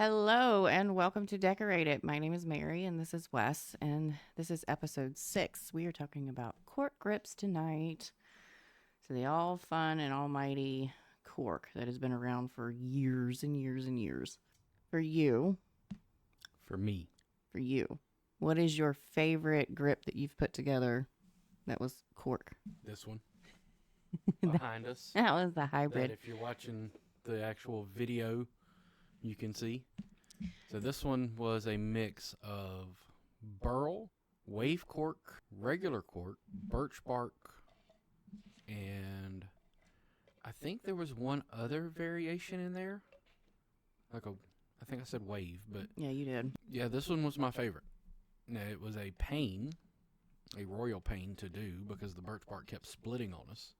Hello and welcome to Decorate It. My name is Mary and this is Wes, and this is episode 6. We are talking about cork grips tonight. So the all fun and almighty cork that has been around for years and years and years. For you, For me, what is your favorite grip that you've put together that was cork? this one behind us. That was the That hybrid. if you're watching the actual video, you can see. So this one was a mix of burl, wave cork, regular cork, birch bark, and I think there was one other variation in there. I think I said wave, but Yeah, you did. yeah, this one was my favorite. Now, it was a pain, a royal pain to do because the birch bark kept splitting on us.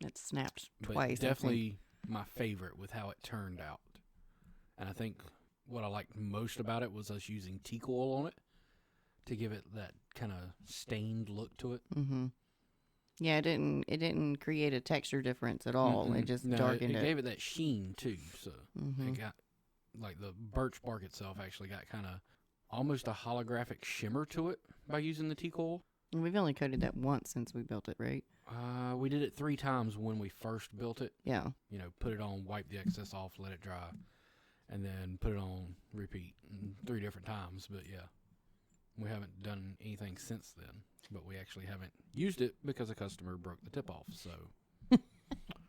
It snapped But twice. definitely my favorite with how it turned out. And I think what I liked most about it was us using teak oil on it to give it that kind of stained look to it. Mm-hmm. Yeah, it didn't create a texture difference at all. Mm-mm. It just No, darkened it it. gave it that sheen too. So Mm-hmm. it got, like, the birch bark itself actually got kind of almost a holographic shimmer to it by using the teak oil. And we've only coated that once since we built it, right? We did it 3 times when we first built it. Yeah. You know, put it on, wipe the excess off, let it dry, and then put it on, repeat 3 different times. But yeah, we haven't done anything since then. But we actually haven't used it because a customer broke the tip off. So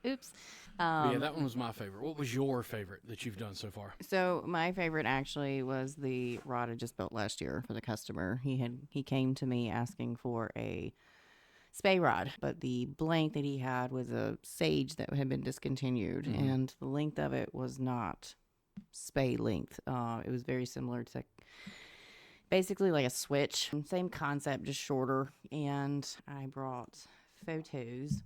Oops. but yeah, that one was my favorite. What was your favorite that you've done so far? So my favorite actually was the rod I just built last year for the customer. He came to me asking for a spay rod, but the blank that he had was a sage that had been discontinued, Mhm. and the length of it was not spay length. It was very similar to basically like a switch, same concept, just shorter. And I brought photos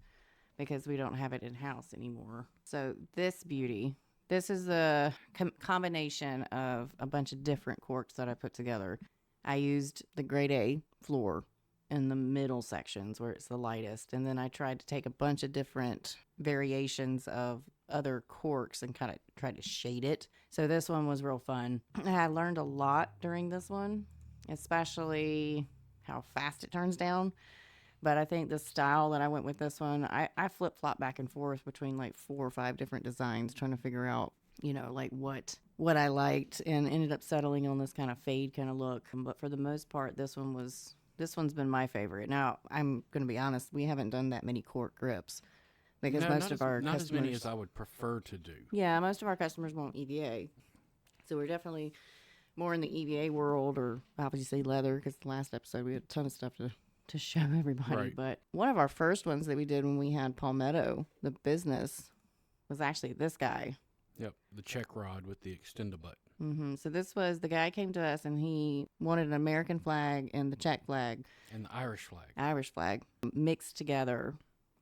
because we don't have it in house anymore. So this beauty, this is a combination of a bunch of different corks that I put together. I used the grade A floor in the middle sections where it's the lightest, and then I tried to take a bunch of different variations of other corks and kind of try to shade it. So this one was real fun. I learned a lot during this one, especially how fast it turns down. But I think the style that I went with this one, I flip-flop back and forth between like 4 or 5 different designs trying to figure out, like what I liked, and ended up settling on this kind of fade kind of look. But for the most part, this one's been my favorite. Now, I'm going to be honest, we haven't done that many cork grips because No, most of our not customers, as many as I would prefer to do. yeah, most of our customers want EVA. So we're definitely more in the EVA world, or obviously leather, because the last episode we had a ton of stuff to show everybody. Right. But one of our first ones that we did when we had Palmetto, the business, was actually this guy. Yep, the check rod with the extend-a-butt. So this was, the guy came to us and he wanted an American flag and the Czech flag, And the Irish flag. Irish flag, mixed together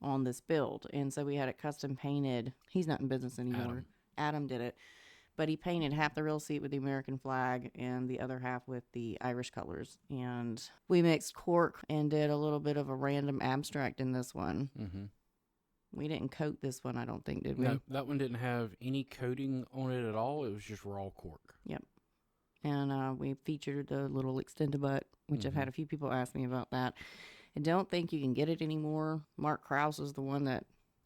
on this build. And so we had it custom painted. He's not in business anymore. Adam did it. But he painted half the real seat with the American flag and the other half with the Irish colors. And we mixed cork and did a little bit of a random abstract in this one. Mm-hmm. We didn't coat this one, I don't think, did we? No, that one didn't have any coating on it at all. It was just raw cork. And we featured the little extend-a-butt, which I've had a few people ask me about that. I don't think you can get it anymore. Mark Krause is the one that,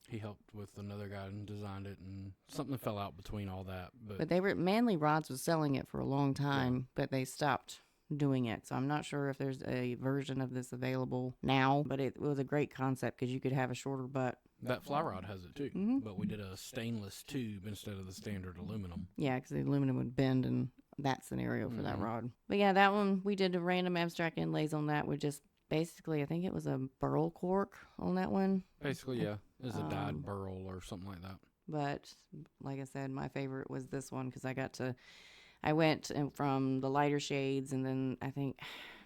He helped with another guy and designed it, and something fell out between all that. but they were, Manly Rods was selling it for a long time, but they stopped doing it. So I'm not sure if there's a version of this available now, but it was a great concept because you could have a shorter butt. That fly rod has it too, Mm-hmm. but we did a stainless tube instead of the standard aluminum. Yeah, because the aluminum would bend in that scenario for that Mhm. rod. But yeah, that one, we did a random abstract inlays on that with just basically, I think it was a burl cork on that one. Basically, yeah, it was a Um, dyed burl or something like that. But like I said, my favorite was this one because I went from the lighter shades, and then I think,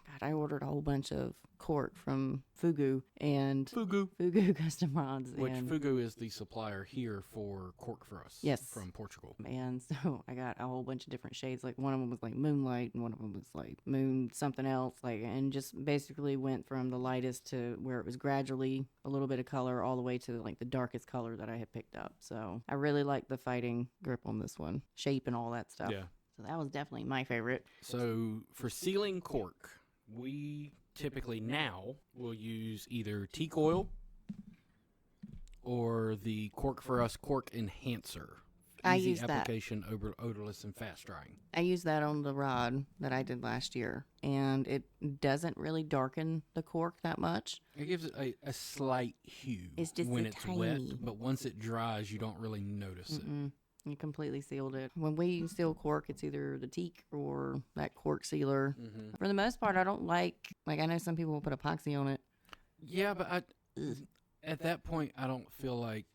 God, I ordered a whole bunch of cork from Fugu and Fugu. Custom Rods. Which and, Fugu is the supplier here for cork for us. Yes. From Portugal. and so I got a whole bunch of different shades. Like one of them was like moonlight, and one of them was like moon something else. Like, and just basically went from the lightest to where it was gradually a little bit of color all the way to like the darkest color that I had picked up. So I really like the fighting grip on this one, shape and all that stuff. Yeah. So that was definitely my favorite. So for sealing cork, we typically now will use either teak oil or the Cork for Us Cork Enhancer. I Easy use that. application, odorless, and fast drying. I used that on the rod that I did last year, and it doesn't really darken the cork that much. It gives it a slight hue It's just when a it's tiny. wet, but once it dries, you don't really notice it. You completely sealed it. When we seal cork, it's either the teak or that cork sealer. For the most part, I don't like I know some people will put epoxy on it. Yeah, but at that point, I don't feel like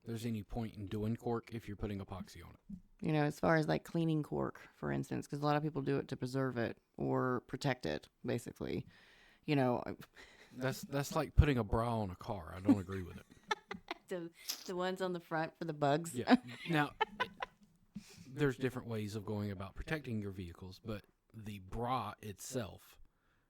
there's any point in doing cork if you're putting epoxy on it. You know, as far as like cleaning cork, for instance, because a lot of people do it to preserve it or protect it, basically. You know, That's like putting a bra on a car. I don't agree with it. the ones on the front for the bugs. Yeah. Now, there's different ways of going about protecting your vehicles, but the bra itself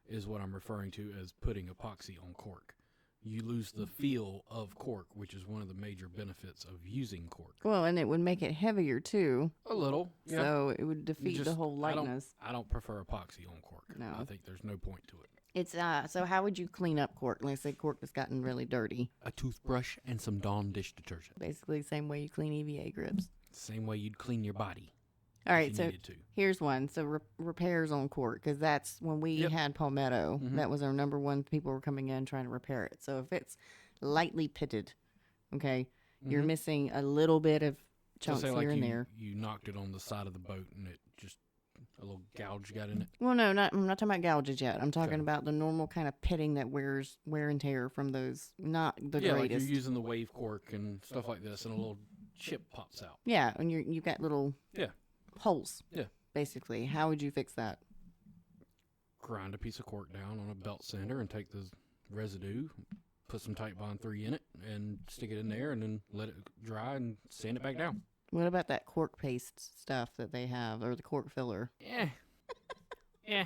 is what I'm referring to as putting epoxy on cork. You lose the feel of cork, which is one of the major benefits of using cork. Well, and it would make it heavier too. A little, yeah. So it would defeat the whole lightness. I don't prefer epoxy on cork. No. I think there's no point to it. It's so how would you clean up cork? Let's say cork has gotten really dirty. A toothbrush and some Dawn dish detergent. Basically, the same way you clean EVA grips. Same way you'd clean your body. All right, so here's one. So repairs on cork, because that's when we had Palmetto. That was our number one. People were coming in trying to repair it. So if it's lightly pitted, okay, you're missing a little bit of chunks here and there. You knocked it on the side of the boat and it just a little gouge got in it. Well, no, I'm not talking about gouges yet. I'm talking about the normal kind of pitting that wear and tear from those. Not the greatest. Like you're using the wave cork and stuff like this, and a little chip pops out. Yeah, and you got little holes. Yeah. Basically, how would you fix that? Grind a piece of cork down on a belt sander and take the residue, put some Type Bond 3 in it, and stick it in there, and then let it dry and sand it back down. What about that cork paste stuff that they have, or the cork filler? Yeah.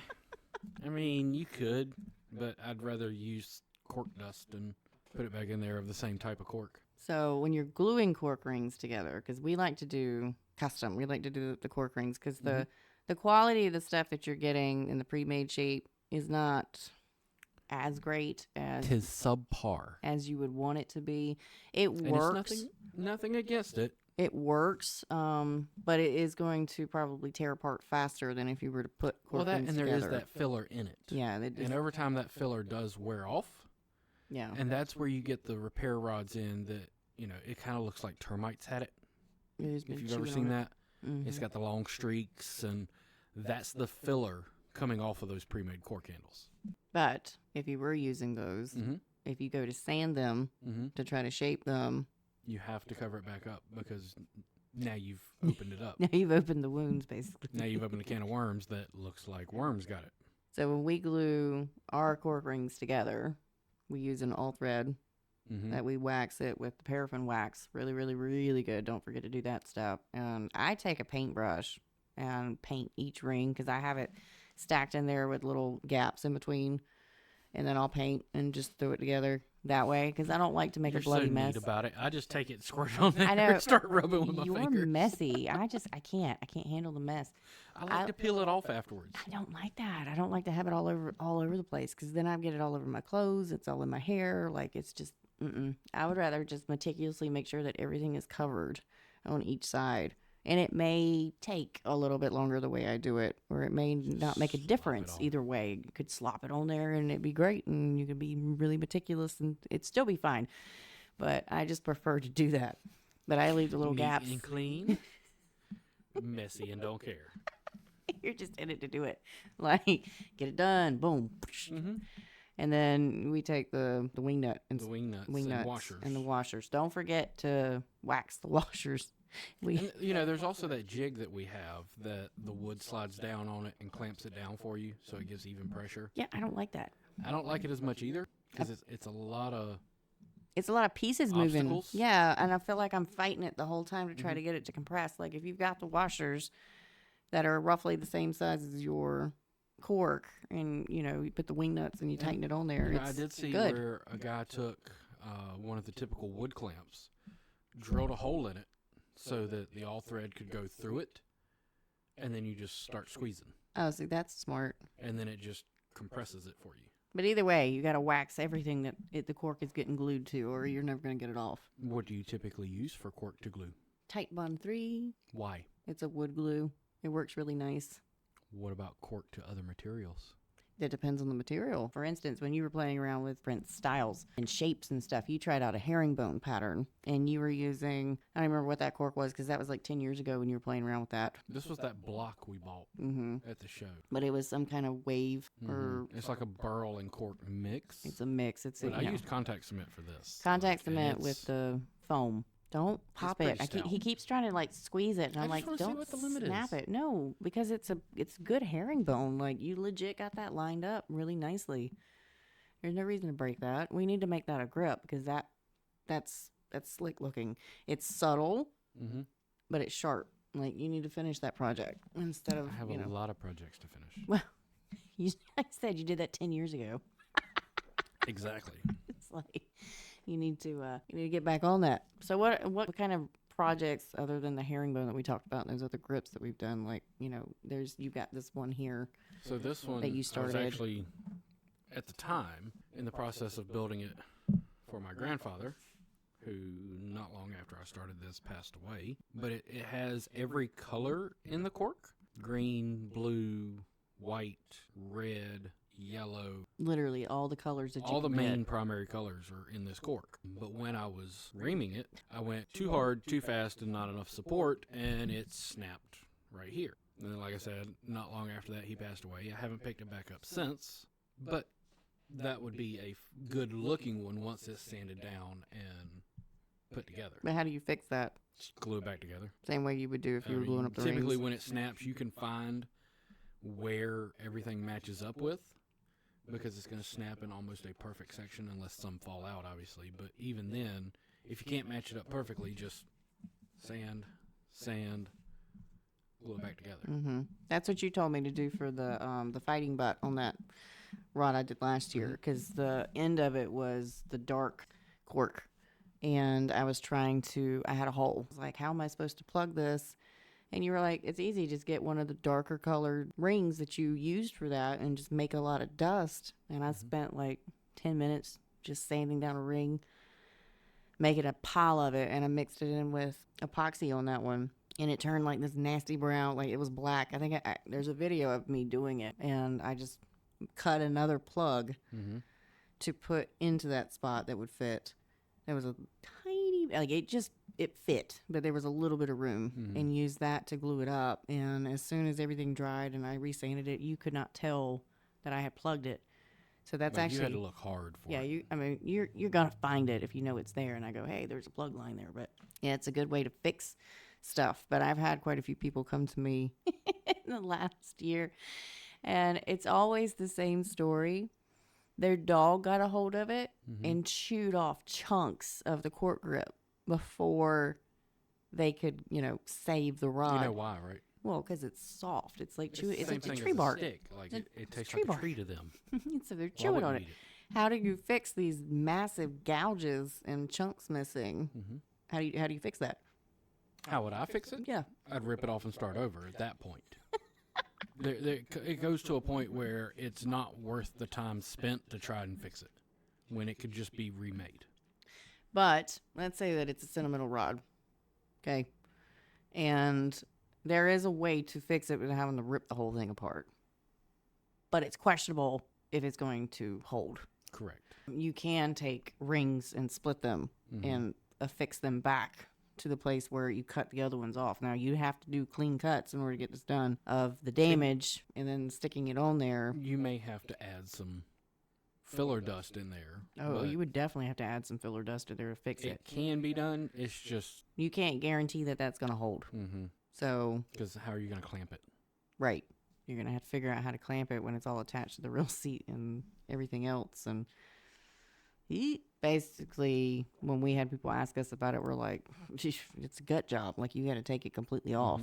I mean, you could, but I'd rather use cork dust and put it back in there of the same type of cork. So when you're gluing cork rings together, because we like to do custom, we like to do the cork rings, because the quality of the stuff that you're getting in the pre-made shape is not as great as Tis subpar as you would want it to be. It and works. It's nothing against it. It works, but it is going to probably tear apart faster than if you were to put cork rings and together. there is that filler in it. Yeah, and over time that filler does wear off. Yeah, and that's where you get the repair rods in that it kind of looks like termites had it. If you've ever seen that, it's got the long streaks, and that's the filler coming off of those pre-made cork handles. But if you were using those, if you go to sand them to try to shape them, you have to cover it back up because now you've opened it up. Now you've opened the wounds, basically. Now you've opened a can of worms that looks like worms got it. So when we glue our cork rings together, we use an all thread that we wax it with the paraffin wax. Really, really, really good. Don't forget to do that step. And I take a paintbrush and paint each ring because I have it stacked in there with little gaps in between. And then I'll paint and just throw it together that way because I don't like to make a bloody mess. Neat about it. I just take it, squirt it on there, I know. and start rubbing with my You're fingers. messy. I can't handle the mess. I like to peel it off afterwards. I don't like that. I don't like to have it all over the place because then I get it all over my clothes. It's all in my hair. Like it's just, I would rather just meticulously make sure that everything is covered on each side. And it may take a little bit longer the way I do it, or it may not make a difference either way. You could slop it on there and it'd be great, and you could be really meticulous and it'd still be fine. But I just prefer to do that. But I leave the little gaps. Neat and clean, messy and don't care. You're just in it to do it. Like, get it done, boom. And then we take the wing nut and the wing nuts and the washers. Don't forget to wax the washers. And, there's also that jig that we have that the wood slides down on it and clamps it down for you, so it gives even pressure. Yeah, I don't like that. I don't like it as much either because it's a lot of pieces obstacles. Moving. Yeah, and I feel like I'm fighting it the whole time to try to get it to compress. Like if you've got the washers that are roughly the same size as your cork, and you put the wing nuts and you tighten it on there. It's I did see good. where a guy took one of the typical wood clamps, drilled a hole in it so that the all thread could go through it, and then you just start squeezing, Oh, see, that's smart. and then it just compresses it for you. But either way, you got to wax everything that the cork is getting glued to, or you're never going to get it off. What do you typically use for cork to glue? Tight Bond 3. Why? It's a wood glue. It works really nice. What about cork to other materials? It depends on the material. For instance, when you were playing around with different styles and shapes and stuff, you tried out a herringbone pattern, and you were using, I don't remember what that cork was, because that was like 10 years ago when you were playing around with that. This was that block we bought at the show. But it was some kind of wave or... It's like a burl and cork mix. It's a mix. It's But I used contact cement for this. Contact cement with the foam. Don't pop it. pretty He keeps trying to like squeeze it, and I'm like, just wanna see don't what the limit snap is. it. No, because it's good herringbone. Like you legit got that lined up really nicely. There's no reason to break that. We need to make that a grip because that's slick looking. It's subtle, but it's sharp. Like you need to finish that project instead of I have a lot of projects to finish. Well, I said you did that 10 years ago. Exactly. It's like you need to get back on that. So what kind of projects other than the herringbone that we talked about and those other grips that we've done, like, you've got this one here. So this one that you started. I was actually at the time in the process of building it for my grandfather, who not long after I started this passed away. But it has every color in the cork: green, blue, white, red, yellow. Literally all the colors that you All the can main get. primary colors are in this cork. But when I was reaming it, I went too hard, too fast, and not enough support, and it snapped right here. And then, like I said, not long after that, he passed away. I haven't picked it back up since, but that would be a good looking one once it's sanded down and put together. But how do you fix that? Just glue it back together. Same way you would do if you were gluing up the Typically, rings. when it snaps, you can find where everything matches up with, because it's going to snap in almost a perfect section unless some fall out, obviously. But even then, if you can't match it up perfectly, just sand, glue it back together. That's what you told me to do for the fighting butt on that rod I did last year, because the end of it was the dark cork, and I had a hole. I was like, how am I supposed to plug this? And you were like, it's easy, just get one of the darker colored rings that you used for that and just make a lot of dust. And I spent like 10 minutes just sanding down a ring, making a pile of it, and I mixed it in with epoxy on that one. And it turned like this nasty brown, like it was black. I think there's a video of me doing it, and I just cut another plug to put into that spot that would fit. There was a tiny, like it fit, but there was a little bit of room, and used that to glue it up. And as soon as everything dried and I resanded it, you could not tell that I had plugged it. So that's Like, actually, you had to look hard for it. you're gonna find it if you know it's there. And I go, hey, there's a plug line there. But yeah, it's a good way to fix stuff. But I've had quite a few people come to me in the last year, and it's always the same story. Their dog got a hold of it and chewed off chunks of the cork grip before they could, save the rod. You know why, right? Well, because it's soft. It's like It's chewing. the It's same like thing tree as a bark. stick. Like it tastes tree like bark. a tree to them. So they're Why chewing wouldn't on you it. eat How do you fix these massive gouges and chunks missing? How do you fix that? How would I fix it? Yeah. I'd rip it off and start over at that point. It goes to a point where it's not worth the time spent to try and fix it, when it could just be remade. But let's say that it's a sentimental rod, okay? And there is a way to fix it without having to rip the whole thing apart. But it's questionable if it's going to hold. Correct. You can take rings and split them and affix them back to the place where you cut the other ones off. Now, you have to do clean cuts in order to get this done of the damage and then sticking it on there. You may have to add some filler dust in there. Oh, but you would definitely have to add some filler dust in there to fix it. It can be done. It's just You can't guarantee that that's going to hold. So, because how are you going to clamp it? right. You're going to have to figure out how to clamp it when it's all attached to the real seat and everything else. And basically, when we had people ask us about it, we're like, it's a gut job. Like, you got to take it completely off.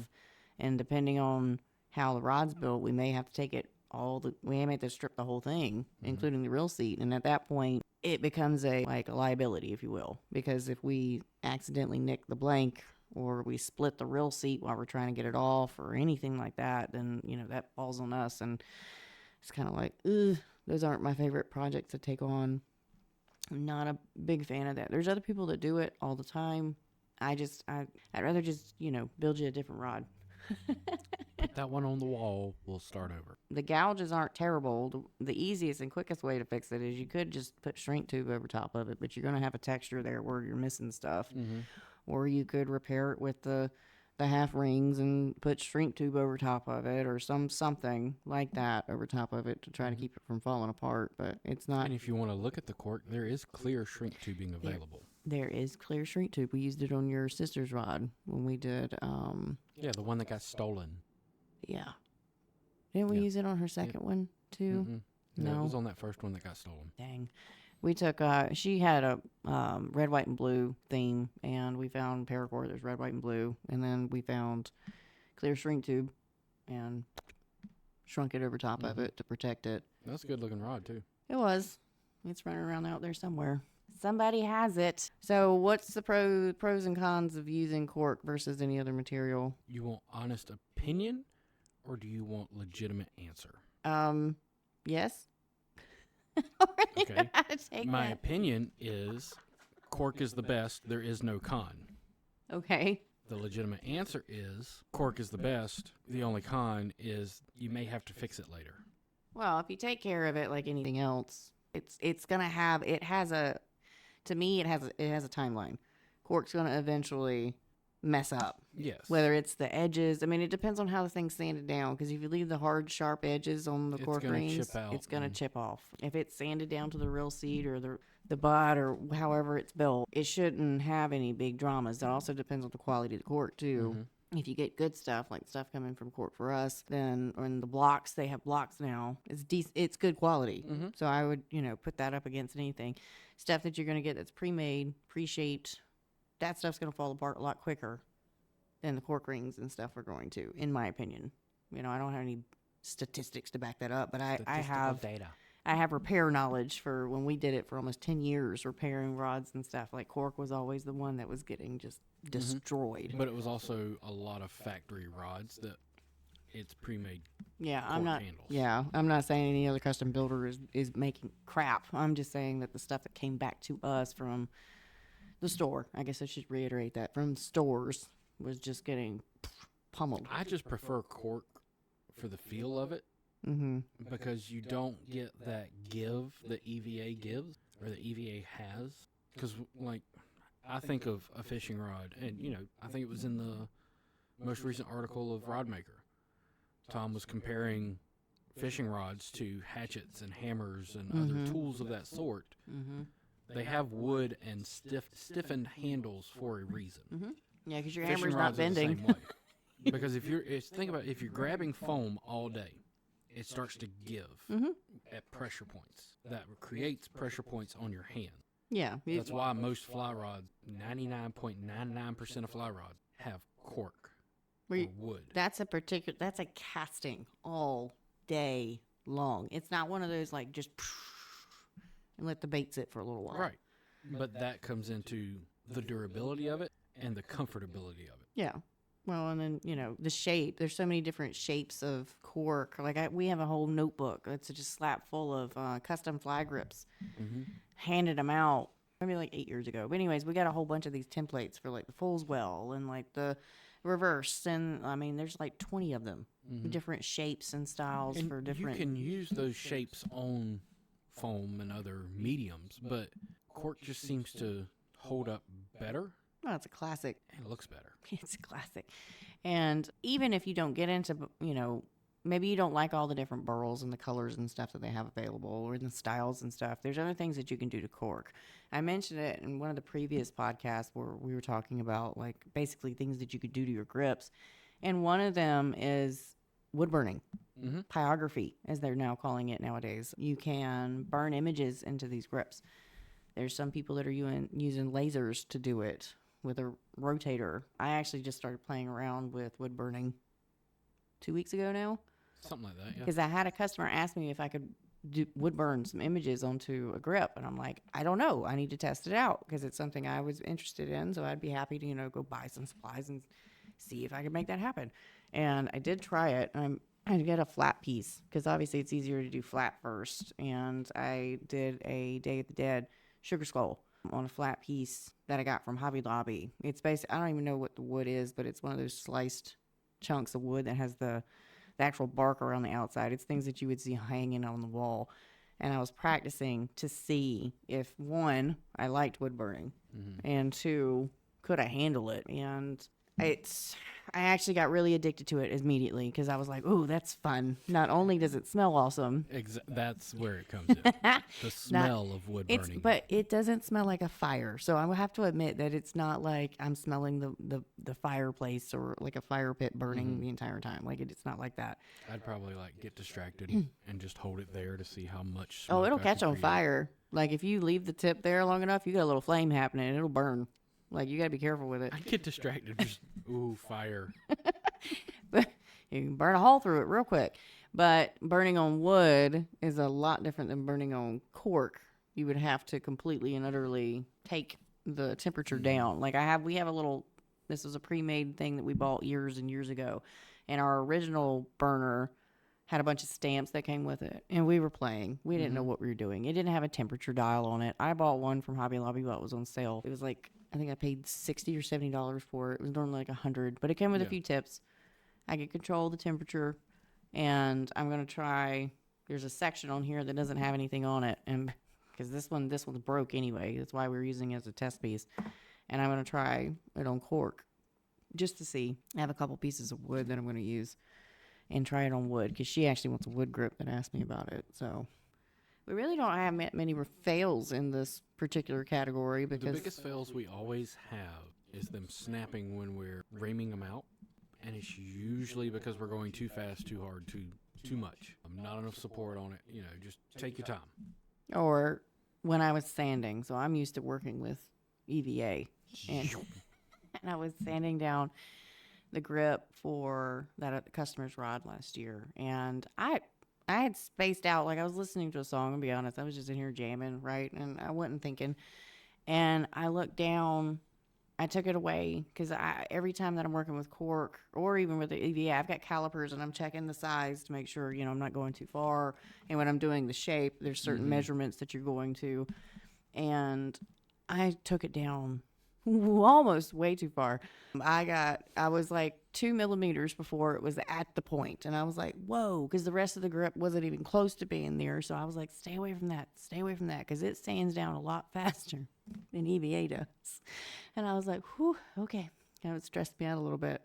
And depending on how the rod's built, we may have to take it we may have to strip the whole thing, including the real seat. And at that point, it becomes a liability, if you will. Because if we accidentally nick the blank or we split the real seat while we're trying to get it off or anything like that, then, that falls on us. And it's kind of like, ugh, those aren't my favorite projects to take on. I'm not a big fan of that. There's other people that do it all the time. I'd rather just, build you a different rod. Put that one on the wall. We'll start over. The gouges aren't terrible. The easiest and quickest way to fix it is you could just put shrink tube over top of it, but you're going to have a texture there where you're missing stuff. Mm-hmm. Or you could repair it with the half rings and put shrink tube over top of it, or something like that over top of it to try to keep it from falling apart. But it's not. And if you want to look at the cork, there is clear shrink tubing available. There is clear shrink tube. We used it on your sister's rod when we did. Yeah, the one that got stolen. Yeah. Didn't we use it on her second one too? Mm-mm. No, it was on that first one that got stolen. Dang. We took, she had a red, white, and blue theme, and we found paracord. There's red, white, and blue. And then we found clear shrink tube and shrunk it over top of it to protect it. That's a good looking rod, too. It was. It's running around out there somewhere. Somebody has it. So what's the pros and cons of using cork versus any other material? You want honest opinion, or do you want legitimate answer? Yes. Okay. My opinion is cork is the best. There is no con. Okay. The legitimate answer is cork is the best. The only con is you may have to fix it later. Well, if you take care of it like anything else, it's gonna have it has a timeline. Cork's gonna eventually mess up. Yes. Whether it's the edges, I mean, it depends on how the thing's sanded down. Because if you leave the hard, sharp edges on the cork rings, it's gonna chip off. If it's sanded down to the real seat or the butt or however it's built, it shouldn't have any big dramas. That also depends on the quality of the cork too. Mm-hmm. If you get good stuff, like stuff coming from Cork for us, then on the blocks, they have blocks now. It's good quality. Mm-hmm. So I would, put that up against anything. Stuff that you're going to get that's pre-made, pre-shaped, that stuff's going to fall apart a lot quicker than the cork rings and stuff are going to, in my opinion. I don't have any statistics to back that up, but I have data. I have repair knowledge for when we did it for almost 10 years, repairing rods and stuff. Like Cork was always the one that was getting just destroyed. But it was also a lot of factory rods that it's pre-made. Yeah, handles. I'm not saying any other custom builder is making crap. I'm just saying that the stuff that came back to us from the store, I guess I should reiterate that, from stores was just getting pummeled. I just prefer cork for the feel of it. Mm-hmm. Because you don't get that give that EVA gives or the EVA has. Because, I think of a fishing rod, and, I think it was in the most recent article of Rod Maker. Tom was comparing fishing rods to hatchets and hammers and other tools of that sort. Mm-hmm. They have wood and stiffened handles for a reason. Mm-hmm. Yeah, because your fishing hammer's not bending. The same way. Because think about it, if you're grabbing foam all day, it starts to give at pressure points. That creates pressure points on your hand. Yeah. That's why most fly rods, 99.99% of fly rods, have cork or wood. That's a casting all day long. It's not one of those just and let the bait sit for a little while. Right. But that comes into the durability of it and the comfortability of it. Yeah. Well, and then, the shape. There's so many different shapes of cork. We have a whole notebook that's just slap full of custom fly grips. Mm-hmm. Handed them out maybe 8 years ago. But anyways, we got a whole bunch of these templates for the Fool's Well and the reverse. And, there's 20 of them. Mm-hmm. Different shapes and styles and for different... You can use those shapes on foam and other mediums, but cork just seems to hold up better. Well, it's a classic. It looks better. It's a classic. And even if you don't get into, maybe you don't like all the different burls and the colors and stuff that they have available or the styles and stuff, there's other things that you can do to cork. I mentioned it in one of the previous podcasts where we were talking about, basically things that you could do to your grips. And one of them is wood burning. Mm-hmm. Pyrography, as they're now calling it nowadays. You can burn images into these grips. There's some people that are using lasers to do it with a rotator. I actually just started playing around with wood burning 2 weeks ago now. Something like that, yeah. Because I had a customer ask me if I could wood burn some images onto a grip. And I'm like, I don't know. I need to test it out because it's something I was interested in. So I'd be happy to, go buy some supplies and see if I could make that happen. And I did try it. I get a flat piece because obviously it's easier to do flat first. And I did a Day of the Dead sugar skull on a flat piece that I got from Hobby Lobby. It's basically, I don't even know what the wood is, but it's one of those sliced chunks of wood that has the actual bark around the outside. It's things that you would see hanging on the wall. And I was practicing to see if, one, I liked wood burning, and two, could I handle it? And I actually got really addicted to it immediately because I was like, ooh, that's fun. Not only does it smell awesome. That's where it comes in. The smell of wood burning. But it doesn't smell like a fire. So I will have to admit that it's not like I'm smelling the fireplace or like a fire pit burning the entire time. Like it's not like that. I'd probably get distracted and just hold it there to see how much smoke it'll I catch could on create. fire. Like if you leave the tip there long enough, you got a little flame happening and it'll burn. Like you got to be careful with it. I'd get distracted. Just, ooh, fire. But you can burn a hole through it real quick. But burning on wood is a lot different than burning on cork. You would have to completely and utterly take the temperature down. Like we have a little, this was a pre-made thing that we bought years and years ago. And our original burner had a bunch of stamps that came with it. And we were playing. We didn't know what we were doing. It didn't have a temperature dial on it. I bought one from Hobby Lobby while it was on sale. It was like, I think I paid $60 or $70 for it. It was normally like $100, but it came with a few tips. I could control the temperature, and I'm going to try, there's a section on here that doesn't have anything on it, and because this one's broke anyway. That's why we're using it as a test piece. And I'm going to try it on cork just to see. I have a couple pieces of wood that I'm going to use and try it on wood because she actually wants a wood grip that asked me about it. So we really don't have many fails in this particular category because the biggest fails we always have is them snapping when we're reaming them out. And it's usually because we're going too fast, too hard, too much. Not enough support on it. Just take your time. Or when I was sanding. So I'm used to working with EVA. And, and I was sanding down the grip for that customer's rod last year. And I had spaced out. Like I was listening to a song, to be honest. I was just in here jamming, right? And I wasn't thinking. And I looked down. I took it away because every time that I'm working with cork or even with the EVA, I've got calipers and I'm checking the size to make sure, I'm not going too far. And when I'm doing the shape, there's certain measurements that you're going to. And I took it down almost way too far. I was like 2 millimeters before it was at the point. And I was like, whoa, because the rest of the grip wasn't even close to being there. So I was like, stay away from that, because it sands down a lot faster than EVA does. And I was like, whew, okay. Kind of stressed me out a little bit.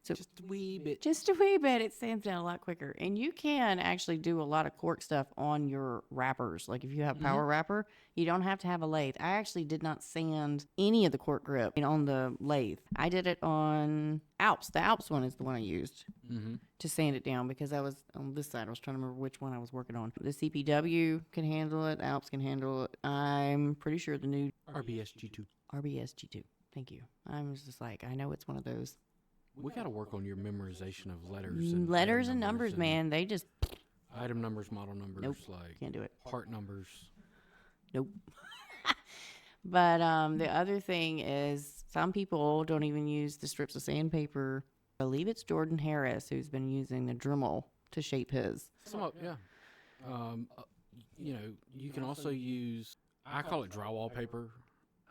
So Just a wee bit. It sands down a lot quicker. And you can actually do a lot of cork stuff on your wrappers. Like if you have power wrapper, you don't have to have a lathe. I actually did not sand any of the cork grip on the lathe. I did it on Alps. The Alps one is the one I used to sand it down because I was on this side. I was trying to remember which one I was working on. The CPW can handle it. Alps can handle it. I'm pretty sure the new RBS G2. RBS G2. Thank you. I was just like, I know it's one of those. We got to work on your memorization of letters and numbers, man. They just item numbers, model numbers, Nope. like Can't do it. part numbers. Nope. But the other thing is some people don't even use the strips of sandpaper. I believe it's Jordan Harris who's been using the Dremel to shape his. Yeah. You can also use, I call it drywall paper.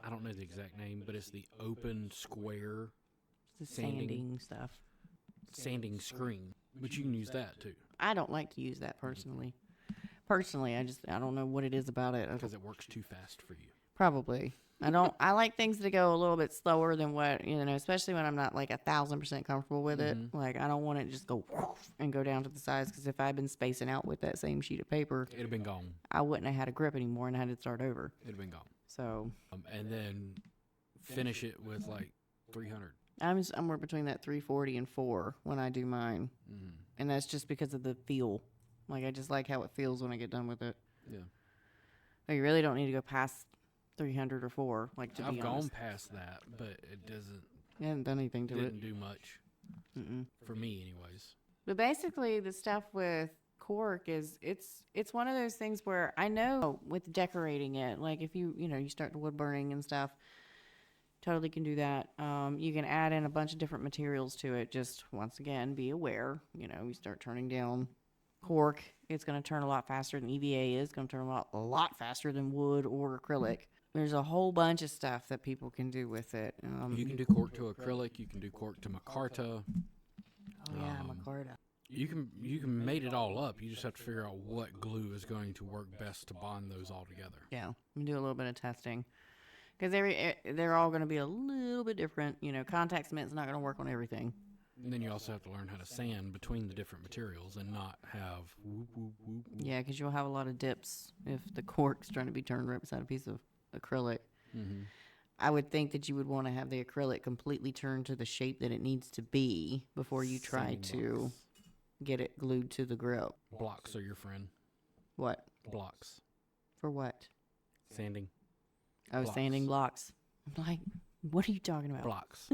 I don't know the exact name, but it's the open square The sanding stuff. sanding screen. But you can use that too. I don't like to use that personally. I don't know what it is about it. Because it works too fast for you. Probably. I like things to go a little bit slower than what, especially when I'm not like 1,000% comfortable with it. Like I don't want it to just go and go down to the sides because if I'd been spacing out with that same sheet of paper, It'd have been gone. I wouldn't have had a grip anymore and I had to start over. It'd have been gone. So And then finish it with like 300. I'm somewhere between that 340 and 4 when I do mine. And that's just because of the feel. Like I just like how it feels when I get done with it. Yeah. But you really don't need to go past 300 or 4, like to I've be gone honest. past that, but it You haven't done anything to it. didn't do much for me anyways. But basically, the stuff with cork is it's one of those things where I know with decorating it, like if you start the wood burning and stuff, totally can do that. You can add in a bunch of different materials to it. Just once again, be aware. You start turning down cork, it's going to turn a lot faster than EVA is. It's going to turn a lot faster than wood or acrylic. There's a whole bunch of stuff that people can do with it. You can do cork to acrylic. You can do cork to micarta. Oh yeah, micarta. You can mate it all up. You just have to figure out what glue is going to work best to bond those all together. Yeah, we do a little bit of testing because they're all going to be a little bit different. Contact cement's not going to work on everything. And then you also have to learn how to sand between the different materials and not have whoop, whoop, whoop, whoop. Yeah, because you'll have a lot of dips if the cork's trying to be turned right beside a piece of acrylic. Mm-hmm. I would think that you would want to have the acrylic completely turned to the shape that it needs to be before you try to get it glued to the grip. Blocks are your friend. What? Blocks. For what? Sanding. Oh, Blocks. sanding blocks. I'm like, what are you talking about? Blocks.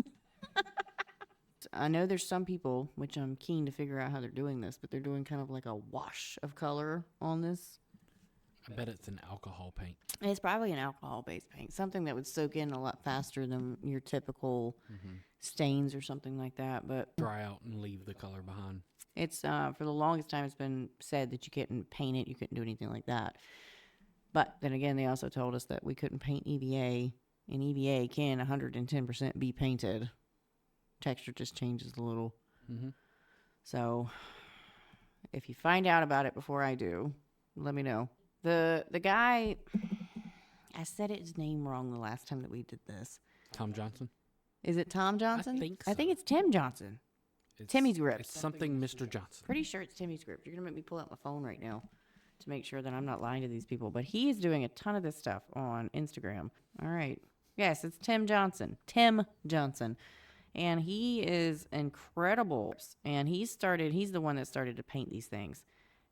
I know there's some people, which I'm keen to figure out how they're doing this, but they're doing kind of like a wash of color on this. I bet it's an alcohol paint. It's probably an alcohol-based paint, something that would soak in a lot faster than your typical stains or something like that. But dry out and leave the color behind. It's for the longest time, it's been said that you couldn't paint it, you couldn't do anything like that. But then again, they also told us that we couldn't paint EVA, and EVA can 110% be painted. Texture just changes a little. Mm-hmm. So if you find out about it before I do, let me know. The guy, I said his name wrong the last time that we did this. Tom Johnson? Is it Tom Johnson? I think so. I think it's Tim Johnson. Timmy's Grips. It's something Mr. Johnson. Pretty sure it's Timmy's Grips. You're going to make me pull out my phone right now to make sure that I'm not lying to these people. But he is doing a ton of this stuff on Instagram. All right. Yes, it's Tim Johnson. Tim Johnson. And he is incredible. And he's the one that started to paint these things.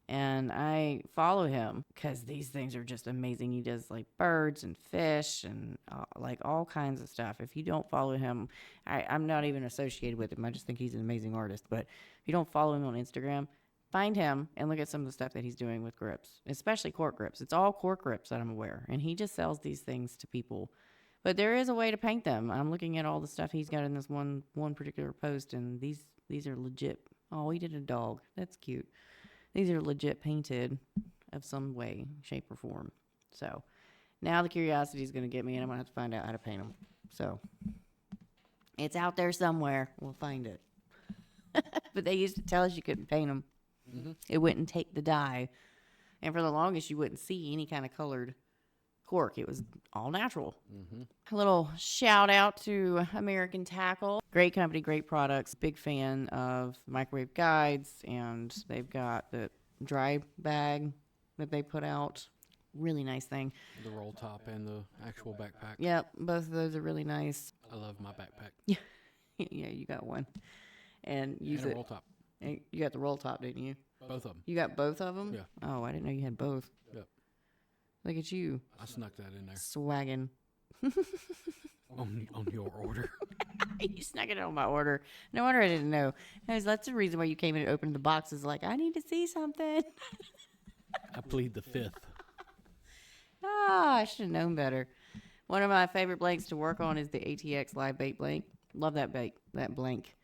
And I follow him because these things are just amazing. He does like birds and fish and like all kinds of stuff. If you don't follow him, I'm not even associated with him. I just think he's an amazing artist. But if you don't follow him on Instagram, find him and look at some of the stuff that he's doing with grips, especially cork grips. It's all cork grips that I'm aware. And he just sells these things to people. But there is a way to paint them. I'm looking at all the stuff he's got in this one particular post, and these are legit. Oh, he did a dog. That's cute. These are legit painted of some way, shape, or form. So now the curiosity is going to get me, and I'm going to have to find out how to paint them. So it's out there somewhere. We'll find it. But they used to tell us you couldn't paint them. Mm-hmm. It wouldn't take the dye. And for the longest, you wouldn't see any kind of colored cork. It was all natural. Mm-hmm. A little shout out to American Tackle. Great company, great products. Big fan of microwave guides, and they've got the dry bag that they put out. Really nice thing. The roll top and the actual backpack. Yep, both of those are really nice. I love my backpack. Yeah, you got one. And use and a it. roll top. And you got the roll top, didn't you? Both of them. You got both of them? Yeah. Oh, I didn't know you had both. Yep. Look at you. I snuck that in there. Swaggin'. on your order. You snuck it on my order. No wonder I didn't know. That's the reason why you came in and opened the boxes like, I need to see something. I plead the fifth. I should have known better. One of my favorite blanks to work on is the ATX live bait blank. Love that blank.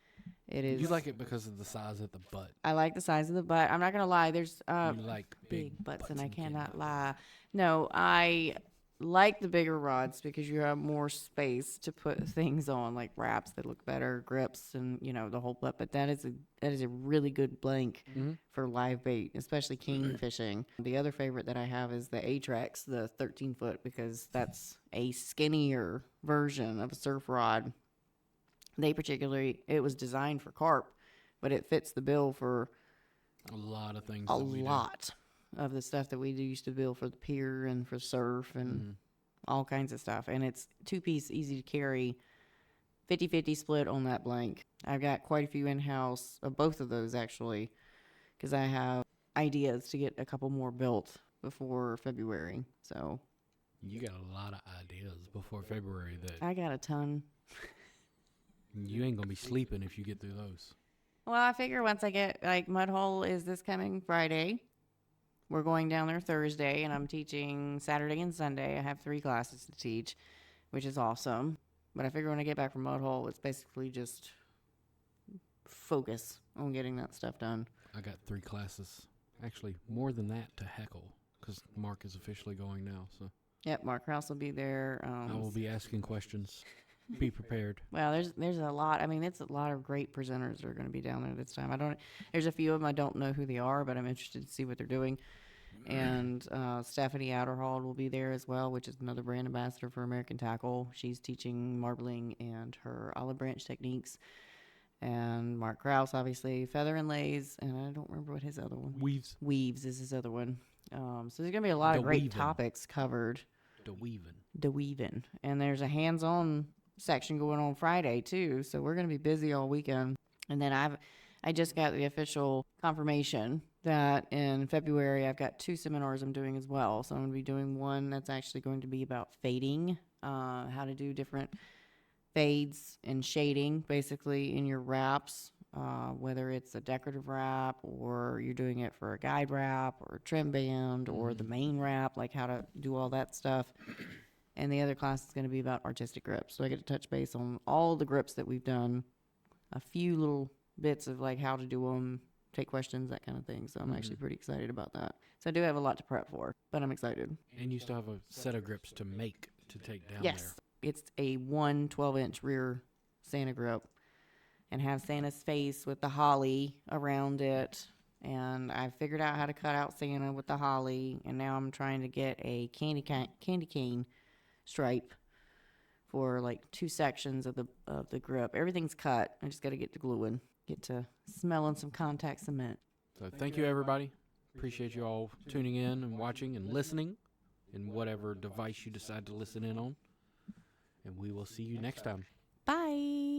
It is. You like it because of the size of the butt. I like the size of the butt. I'm not going to lie. There's you like big butts, and I cannot lie. No, I like the bigger rods because you have more space to put things on, like wraps that look better, grips, and the whole butt. But that is a really good blank for live bait, especially king fishing. The other favorite that I have is the Atrex, the 13-foot, because that's a skinnier version of a surf rod. It was designed for carp, but it fits the bill for a lot of things. A lot of the stuff that we used to build for the pier and for surf and all kinds of stuff. And it's 2-piece, easy to carry, 50-50 split on that blank. I've got quite a few in-house of both of those, actually, because I have ideas to get a couple more built before February. So you got a lot of ideas before February. I got a ton. You ain't gonna be sleeping if you get through those. Well, I figure once I get, Mud Hole is this coming Friday. we're going down there Thursday, and I'm teaching Saturday and Sunday. I have 3 classes to teach, which is awesome. But I figure when I get back from Mud Hole, it's basically just focus on getting that stuff done. I got 3 classes. Actually, more than that to heckle, because Mark is officially going now. So Yep, Mark Krause will be there. I will be asking questions. Be prepared. Well, there's a lot. I mean, it's a lot of great presenters that are going to be down there this time. There's a few of them I don't know who they are, but I'm interested to see what they're doing. And Stephanie Outerhall will be there as well, which is another brand ambassador for American Tackle. She's teaching marbling and her olive branch techniques. And Mark Krause, obviously, feather inlays, and I don't remember what his other one. Weaves is his other one. So there's going to be a lot of great topics covered. DeWeaving. And there's a hands-on section going on Friday too, so we're going to be busy all weekend. And then I just got the official confirmation that in February I've got 2 seminars I'm doing as well. So I'm going to be doing one that's actually going to be about fading, how to do different fades and shading basically in your wraps, whether it's a decorative wrap or you're doing it for a guide wrap or a trim band or the main wrap, like how to do all that stuff. And the other class is going to be about artistic grips. So I get to touch base on all the grips that we've done, a few little bits of like how to do them, take questions, that kind of thing. So I'm actually pretty excited about that. So I do have a lot to prep for, but I'm excited. And you still have a set of grips to make to take down yes. there. It's a 1 12-inch rear Santa grip and have Santa's face with the holly around it. And I figured out how to cut out Santa with the holly. And now I'm trying to get a candy cane stripe for like 2 sections of the grip. Everything's cut. I just got to get to gluing, get to smelling some contact cement. So thank you, everybody. Appreciate you all tuning in and watching and listening in whatever device you decide to listen in on. And we will see you next time. Bye.